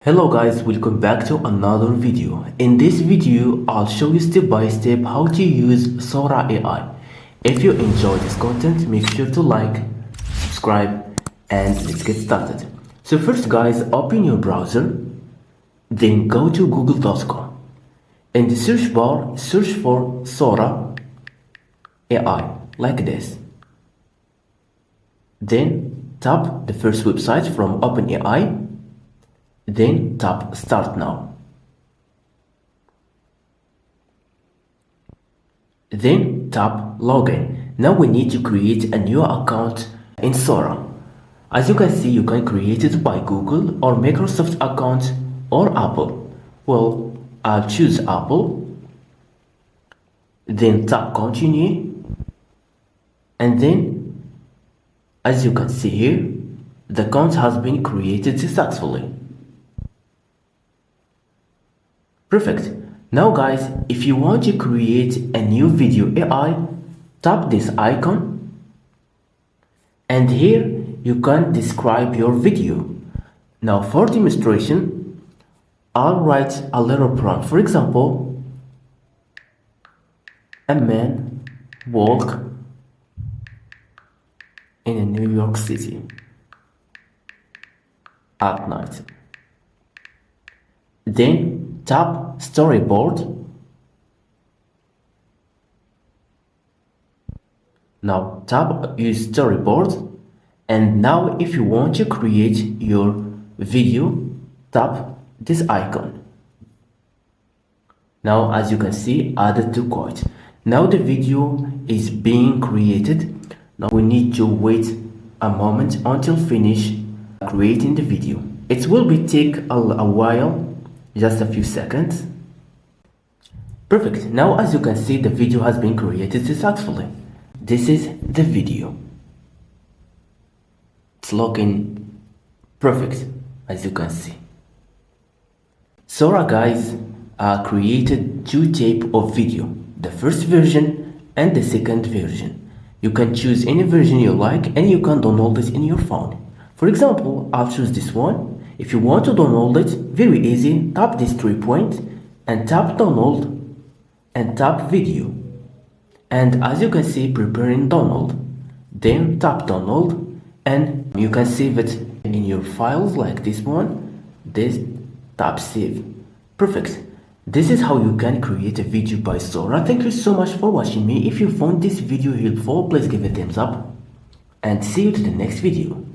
Hello guys, welcome back to another video. In this video, I'll show you step by step how to use Sora AI. If you enjoy this content, make sure to like, subscribe, and let's get started. So first guys, open your browser, then go to google.com. In the search bar, search for Sora AI, like this. Then tap the first website from OpenAI. Then tap Start Now. Then tap Login. Now we need to create a new account in Sora. As you can see, you can create it by Google or Microsoft account or Apple. Well, I'll choose Apple. Then tap Continue. And then, as you can see here, the account has been created successfully. Perfect. Now guys, if you want to create a new video AI, tap this icon and here you can describe your video. Now for demonstration, I'll write a little prompt. For example, a man walk in a New York City at night. Then tap storyboard. Now tap use storyboard, and now if you want to create your video, tap this icon. Now as you can see, added to cart. Now the video is being created. Now we need to wait a moment until finish creating the video. It will take a while, just a few seconds. Perfect. Now as you can see, the video has been created successfully. This is the video. It's looking perfect, as you can see. Sora guys created two types of video, the first version and the second version. You can choose any version you like and you can download it in your phone. For example, I'll choose this one. If you want to download it, very easy, tap this 3 point and tap download and tap video. And as you can see, preparing download. Then tap download and you can save it in your files like this one. This tap save. Perfect. This is how you can create a video by Sora. Thank you so much for watching me. If you found this video helpful, please give it a thumbs up and see you to the next video.